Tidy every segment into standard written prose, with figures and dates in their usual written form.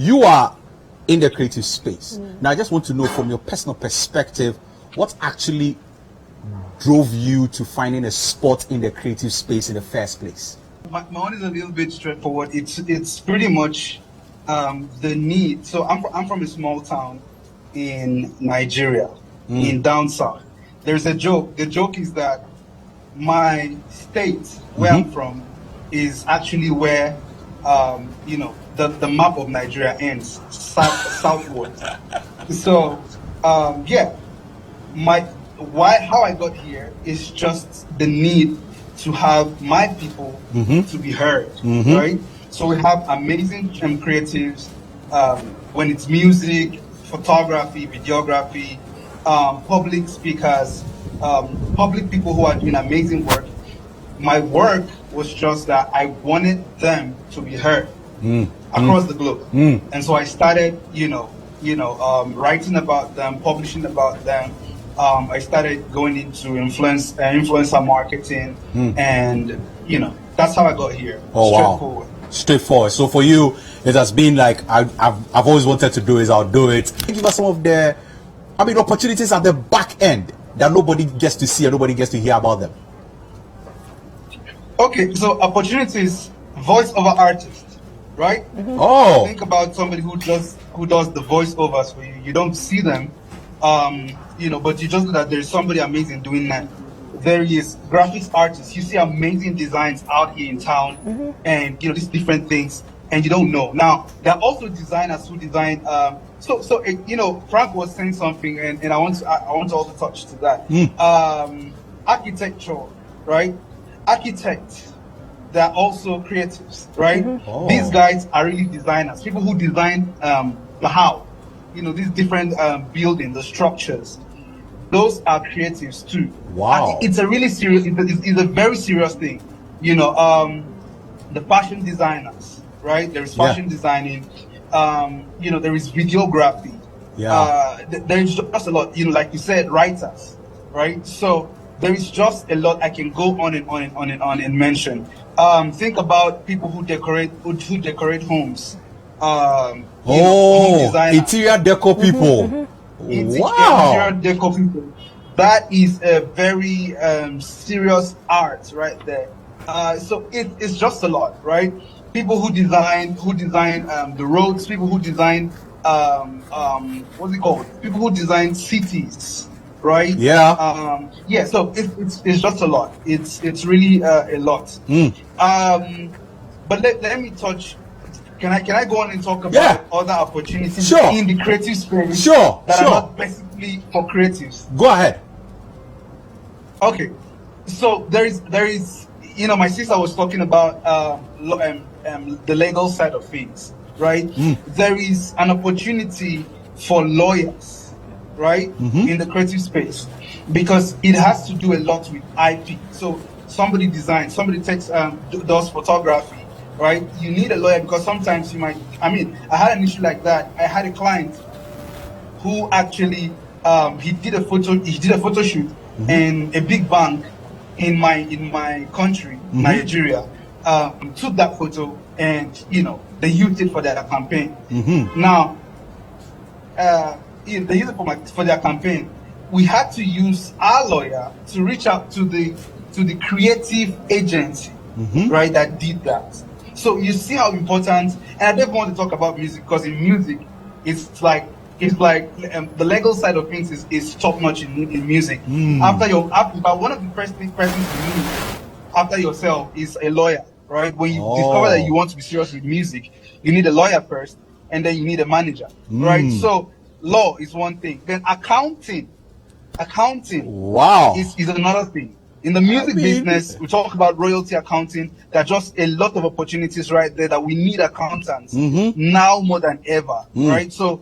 You are in the creative space. Now, I just want to know from your personal perspective, what actually drove you to finding a spot in the creative space in the first place? My one is a little bit straightforward. It's pretty much the need. So I'm from a small town in Nigeria, in down south. There's a joke. The joke is that my state, where I'm from, is actually where the map of Nigeria ends, southward. So yeah, how I got here is just the need to have my people to be heard, right? So we have amazing creatives when it's music, photography, videography, public speakers, public people who are doing amazing work. My work was just that I wanted them to be heard across the globe, and so I started, writing about them, publishing about them. I started going into influencer marketing, and that's how I got here. Oh, straightforward. So for you, it has been like I've always wanted to do it. I'll do it. Give us some of the, opportunities at the back end that nobody gets to see and nobody gets to hear about them. Okay, so opportunities, voiceover artist, right? Oh, think about somebody who does the voiceovers for you. You don't see them, but you just know that there's somebody amazing doing that. There is graphics artists. You see amazing designs out here in town, and these different things, and you don't know. Now there are also designers who design. Frank was saying something, and I want to also touch to that. Architecture, right? Architects, they're also creatives, right? These guys are really designers, people who design the how, these different buildings, the structures. Those are creatives too. Wow. It's a really serious, it's a very serious thing. The fashion designers, right? There is fashion designing. There is videography. There is just a lot. Like you said, writers, right? So there is just a lot. I can go on and on and on and on and mention. Think about people who decorate homes. Interior deco people. Interior deco people. That is a very serious art right there. So it's just a lot, right? People who design the roads. People who design what's it called? People who design cities. Right? So it's just a lot. It's really a lot. But let me touch. Can I go on and talk about other opportunities in the creative space that are not basically for creatives? Go ahead. Okay. So there is my sister was talking about the legal side of things, right? There is an opportunity for lawyers, right, in the creative space, because it has to do a lot with IP. So somebody takes does photography, right? You need a lawyer because sometimes I had an issue like that. I had a client who actually he did a photo shoot and a big bank in my country, Nigeria, took that photo and they used it for their campaign. Now they used it for their campaign. We had to use our lawyer to reach out to the creative agency, right, that did that. So you see how important. And I don't want to talk about music because in music, it's like the legal side of things is top notch in music. But one of the first persons you need after yourself is a lawyer, right? When you discover that you want to be serious with music, you need a lawyer first, and then you need a manager, right? So law is one thing. Then accounting is another thing. In the music business, we talk about royalty accounting. There are just a lot of opportunities right there that we need accountants now more than ever, right? So,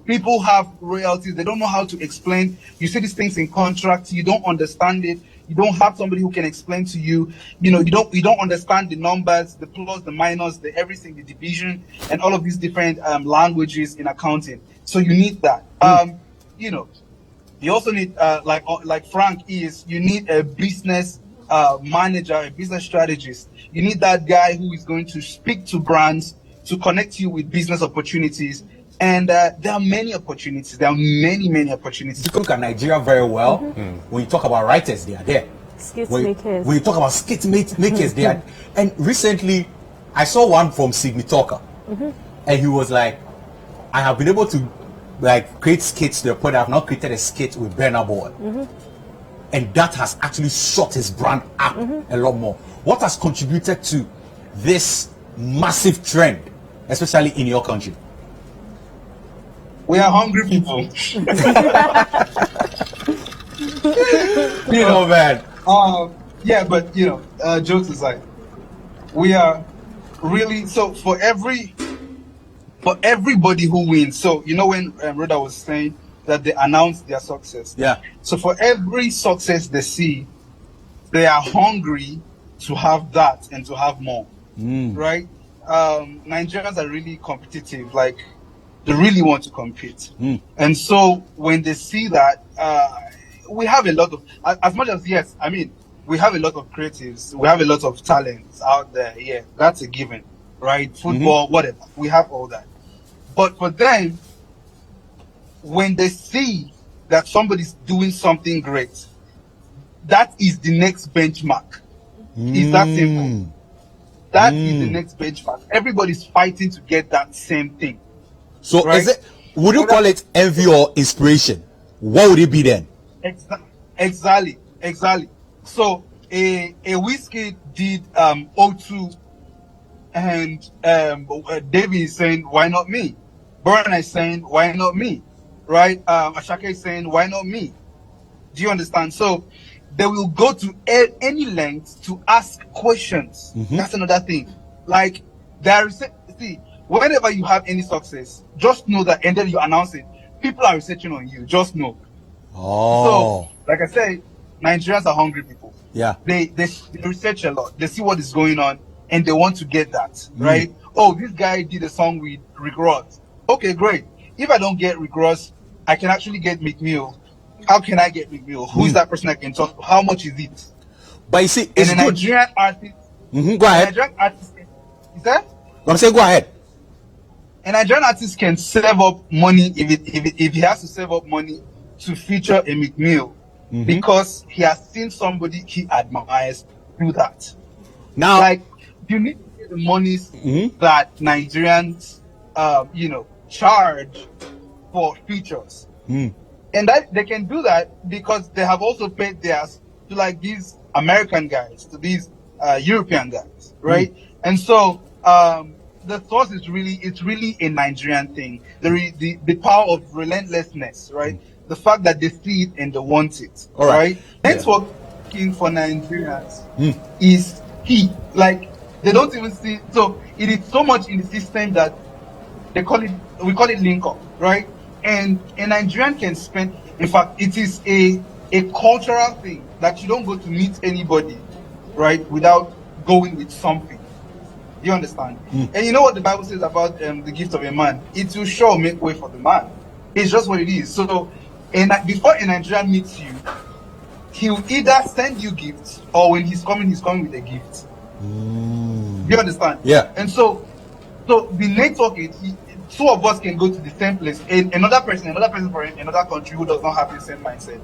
people have royalties. They don't know how to explain. You see these things in contracts. You don't understand it. You don't have somebody who can explain to you. You don't understand the numbers, the plus, the minus, the everything, the division, and all of these different languages in accounting. So you need that. You also need, like Frank is, you need a business manager, a business strategist. You need that guy who is going to speak to brands to connect you with business opportunities. And there are many opportunities. There are many opportunities. If you look at Nigeria very well, when you talk about writers, they are there. Skit When makers. you talk about makers, they are. And recently, I saw one from Sidney Talker, and he was like, I have been able to like create skits to the point I've now created a skit with Burna Boy. And that has actually shot his brand up a lot more. What has contributed to this massive trend, especially in your country? We are hungry people. You know, man. Yeah, but jokes aside, we are really for everybody who wins. So when Rhoda was saying that they announced their success. Yeah. So for every success they see, they are hungry to have that and to have more. Right? Nigerians are really competitive. Like they really want to compete. And so when they see that, we have a lot of, as much as yes, I mean, we have a lot of creatives, we have a lot of talents out there. Yeah, that's a given, right? Football, whatever. We have all that. But for them, when they see that somebody's doing something great, that is the next benchmark. It's that simple. That is the next benchmark. Everybody's fighting to get that same thing. So right? Would you call it envy or inspiration? What would it be then? Exactly. So a Whiskey did O2, and Davey is saying, why not me? Burna is saying, why not me? Right? Ashake is saying, why not me? Do you understand? So they will go to any length to ask questions. That's another thing. Like whenever you have any success, just know that, and then you announce it, people are researching on you. Just know. Oh. So, like I said, Nigerians are hungry people. Yeah. They research a lot. They see what is going on, and they want to get that, right? Oh, this guy did a song with Rick Ross. Okay, great. If I don't get Rick Ross, I can actually get McMill. How can I get McMill? Who is that person I can talk to? How much is it? But you see, And it's a good. Nigerian artist. Go ahead. Nigerian artist. Is that? I'm saying, go ahead. A Nigerian artist can save up money if he has to save up money to feature a McMill because he has seen somebody he admires do that. Now, Like, you need to get the monies that Nigerians, charge for features. And that they can do that because they have also paid theirs to like these American guys, to these European guys, right? And so the source is really a Nigerian thing. The power of relentlessness, right? The fact that they see it and they want it, All right? Networking for Nigerians is key. Like they don't even see. So it is so much in the system that we call it link up, right? And a Nigerian can spend. In fact, it is a cultural thing that you don't go to meet anybody, right, without going with something. Do you understand? And you know what the Bible says about the gift of a man? It will sure make way for the man. It's just what it is. So, before a Nigerian meets you, he'll either send you gifts or when he's coming with a gift. Do you understand? Yeah. And so the network is, two of us can go to the same place, and another person from another country who does not have the same mindset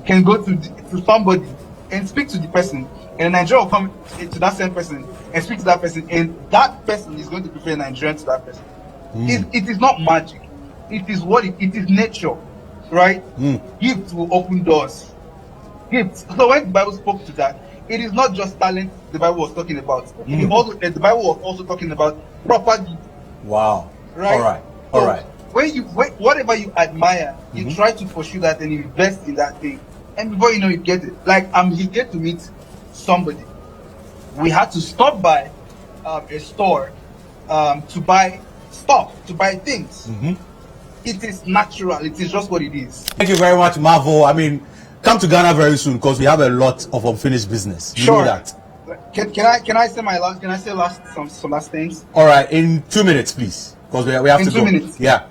can go to somebody and speak to the person, and a Nigerian will come to that same person and speak to that person, and that person is going to prefer a Nigerian to that person. It is not magic. It is it is nature, right? Gifts will open doors. Gifts. So when the Bible spoke to that, it is not just talent the Bible was talking about. The Bible was also talking about proper gifts. Wow. Right? All right. Whatever you admire, you try to pursue that and invest in that thing. And before you know, you get it. Like, I'm here to meet somebody. We had to stop by a store to buy stuff, to buy things. It is natural. It is just what it is. Thank you very much, Marvel. I mean, come to Ghana very soon because we have a lot of unfinished business. You know that. Can I say my last? Can I say some last things? All right, in 2 minutes, please, because we have to go. In 2 minutes. Yeah.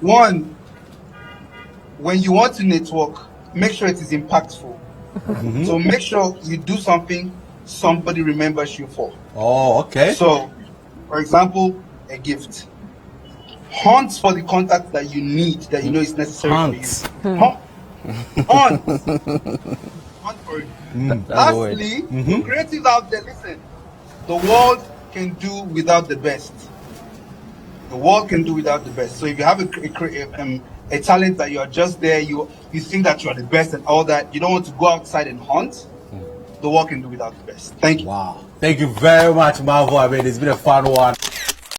One, when you want to network, make sure it is impactful. So make sure you do something somebody remembers you for. Oh, okay. So, for example, a gift. Hunt for the contact that you need, that you know is necessary Hunt. for you. Hunt. Hunt for it. Lastly, creatives out there, listen. The world can do without the best. The world can do without the best. So if you have a talent that you are just there, you think that you are the best and all that, you don't want to go outside and hunt, the world can do without the best. Thank you. Wow. Thank you very much, Marvel. I mean, it's been a fun one.